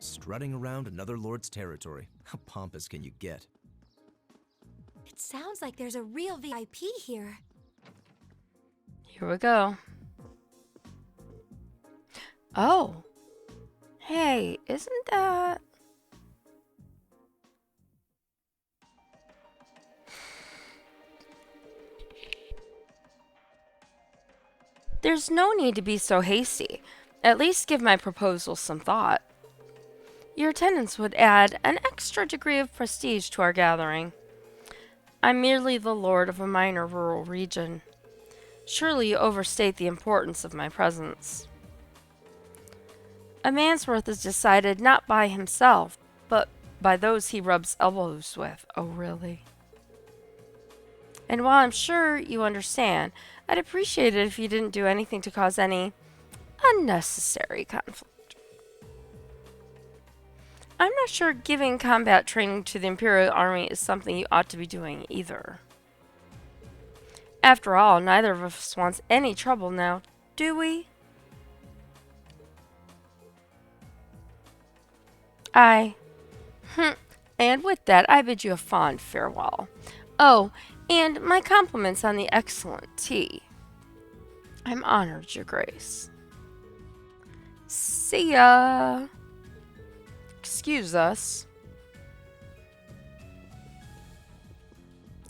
Strutting around another lord's territory. How pompous can you get? It sounds like there's a real VIP here. Here we go. Oh. Hey, isn't that... There's no need to be so hasty. At least give my proposal some thought. Your attendance would add an extra degree of prestige to our gathering. I'm merely the lord of a minor rural region. Surely you overstate the importance of my presence. A man's worth is decided not by himself, but by those he rubs elbows with. Oh, really? And while I'm sure you understand, I'd appreciate it if you didn't do anything to cause any unnecessary conflict. I'm not sure giving combat training to the Imperial Army is something you ought to be doing either. After all, neither of us wants any trouble now, do we? And with that, I bid you a fond farewell. Oh, and my compliments on the excellent tea. I'm honored, Your Grace. See ya. Excuse us.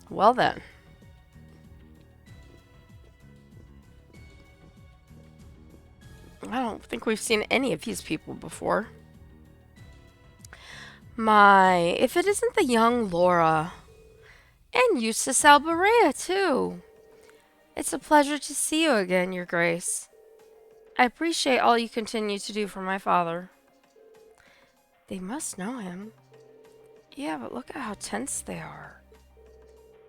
Well then. I don't think we've seen any of these people before. My, if it isn't the young Laura. And Eustace Alberea, too. It's a pleasure to see you again, Your Grace. I appreciate all you continue to do for my father. They must know him. Yeah, but look at how tense they are.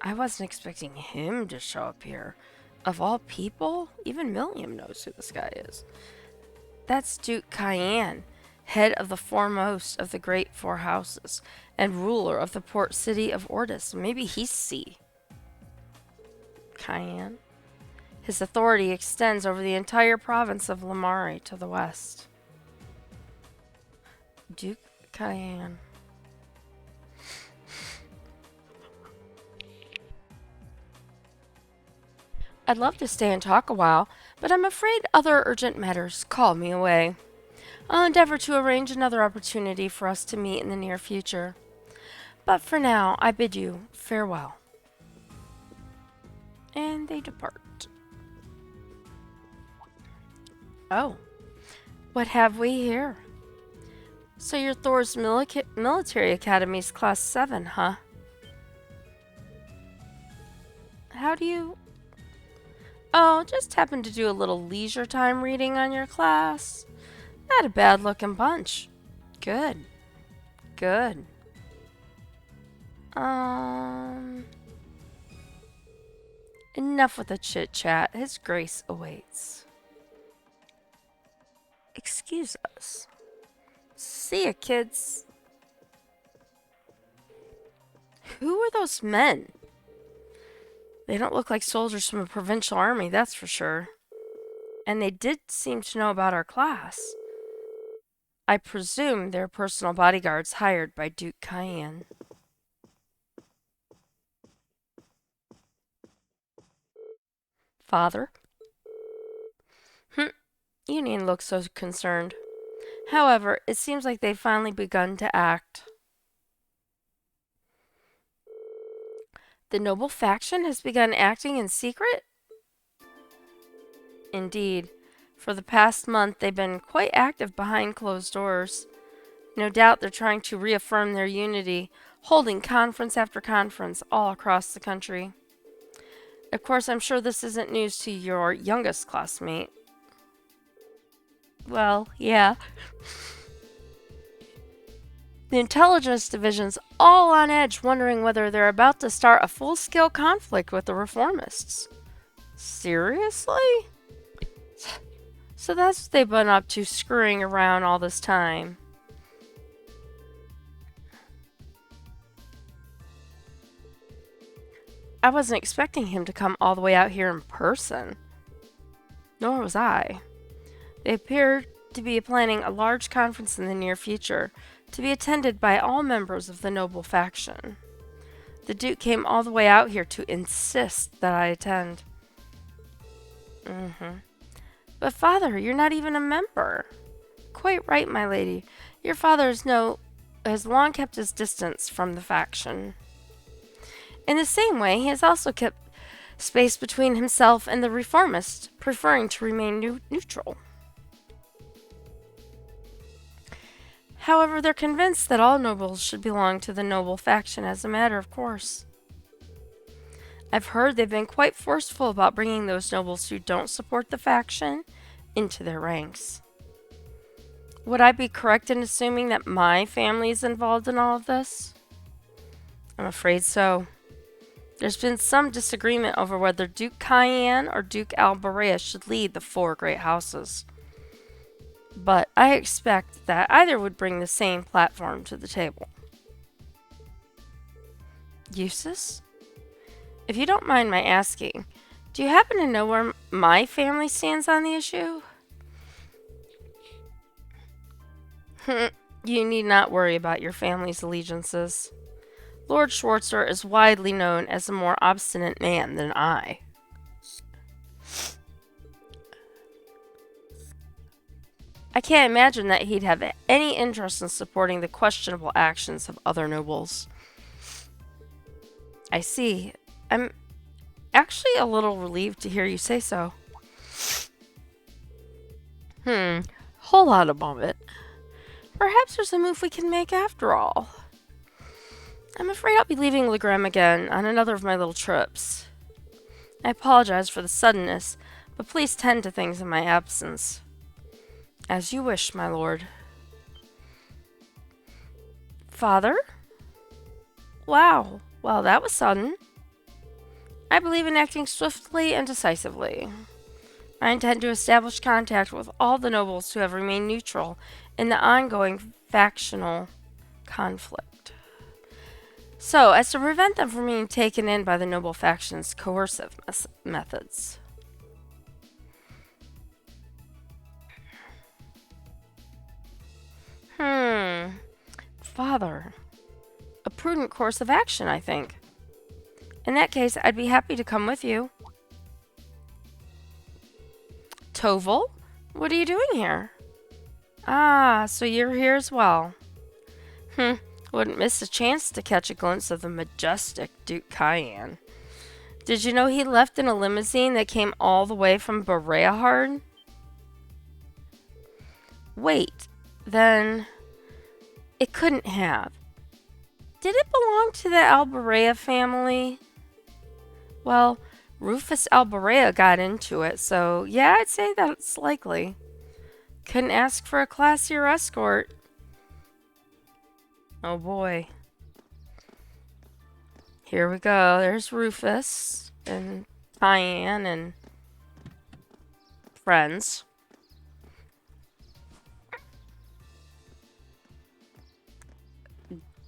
I wasn't expecting him to show up here. Of all people, even Milliam knows who this guy is. That's Duke Cayenne, head of the foremost of the great four houses, and ruler of the port city of Ordis. Maybe he's C. Cayenne. His authority extends over the entire province of Lamare to the west. Duke Cayenne. I'd love to stay and talk a while, but I'm afraid other urgent matters call me away. I'll endeavor to arrange another opportunity for us to meet in the near future. But for now, I bid you farewell. And they depart. Oh, what have we here? So you're Thor's military academy's class 7, huh? How do you... Oh, just happened to do a little leisure time reading on your class. Not a bad looking bunch. Good. Good. Enough with the chit chat. His Grace awaits. Excuse us. See ya, kids. Who are those men? They don't look like soldiers from a provincial army, that's for sure. And they did seem to know about our class. I presume they're personal bodyguards hired by Duke Cayenne. Father? You needn't look so concerned. However, it seems like they've finally begun to act. The noble faction has begun acting in secret? Indeed. For the past month, they've been quite active behind closed doors. No doubt they're trying to reaffirm their unity, holding conference after conference all across the country. Of course, I'm sure this isn't news to your youngest classmate. Well, yeah. The intelligence division's all on edge, wondering whether they're about to start a full-scale conflict with the reformists. Seriously? So that's what they've been up to, screwing around all this time. I wasn't expecting him to come all the way out here in person. Nor was I. They appeared to be planning a large conference in the near future, to be attended by all members of the noble faction. The Duke came all the way out here to insist that I attend. But father, you're not even a member. Quite right, my lady. Your father has long kept his distance from the faction. In the same way, he has also kept space between himself and the reformists, preferring to remain neutral. However, they're convinced that all nobles should belong to the noble faction as a matter of course. I've heard they've been quite forceful about bringing those nobles who don't support the faction into their ranks. Would I be correct in assuming that my family is involved in all of this? I'm afraid so. There's been some disagreement over whether Duke Cayenne or Duke Alberea should lead the four great houses. But I expect that either would bring the same platform to the table. Eustace? If you don't mind my asking, do you happen to know where my family stands on the issue? You need not worry about your family's allegiances. Lord Schwarzer is widely known as a more obstinate man than I. I can't imagine that he'd have any interest in supporting the questionable actions of other nobles. I see. I'm actually a little relieved to hear you say so. Hold on a moment. Perhaps there's a move we can make after all. I'm afraid I'll be leaving Legrem again on another of my little trips. I apologize for the suddenness, but please tend to things in my absence. As you wish, my lord. Father? Wow, well, that was sudden. I believe in acting swiftly and decisively. I intend to establish contact with all the nobles who have remained neutral in the ongoing factional conflict, so as to prevent them from being taken in by the noble faction's coercive methods. Father, a prudent course of action, I think. In that case, I'd be happy to come with you. Toval, what are you doing here? Ah, so you're here as well. Wouldn't miss a chance to catch a glimpse of the majestic Duke Cayenne. Did you know he left in a limousine that came all the way from Bereahard? Wait, then it couldn't have. Did it belong to the Alberea family? Well, Rufus Alberea got into it, so yeah, I'd say that's likely. Couldn't ask for a classier escort. Oh boy. Here we go. There's Rufus and Cayenne and friends.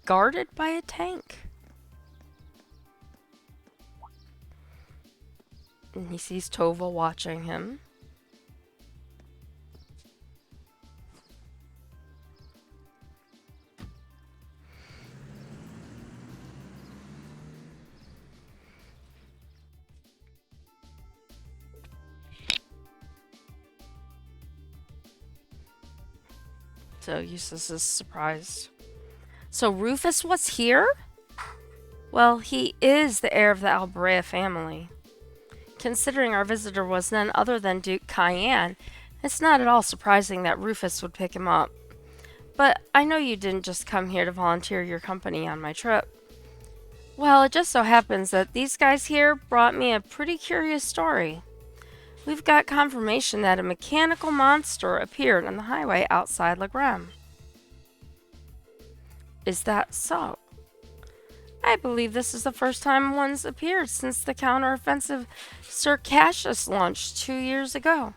Guarded by a tank. And he sees Toval watching him. So Eustace is surprised. So Rufus was here? Well, he is the heir of the Alberea family. Considering our visitor was none other than Duke Cayenne, it's not at all surprising that Rufus would pick him up. But I know you didn't just come here to volunteer your company on my trip. Well, it just so happens that these guys here brought me a pretty curious story. We've got confirmation that a mechanical monster appeared on the highway outside Legrem. Is that so? I believe this is the first time one's appeared since the counteroffensive Sir Cassius launched 2 years ago.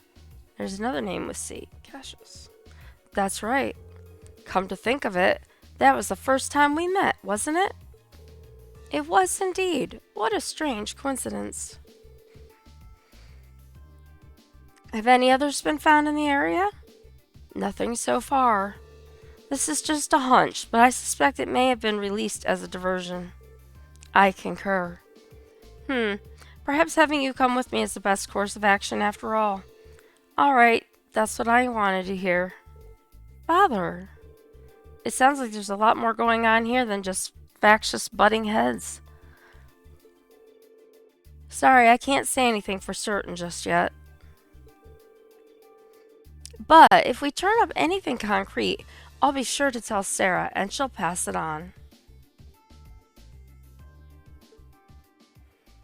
There's another name with C, Cassius. That's right. Come to think of it, that was the first time we met, wasn't it? It was indeed. What a strange coincidence. Have any others been found in the area? Nothing so far. This is just a hunch, but I suspect it may have been released as a diversion. I concur. Perhaps having you come with me is the best course of action after all. All right, that's what I wanted to hear. Father, it sounds like there's a lot more going on here than just factious butting heads. Sorry, I can't say anything for certain just yet. But if we turn up anything concrete, I'll be sure to tell Sarah and she'll pass it on.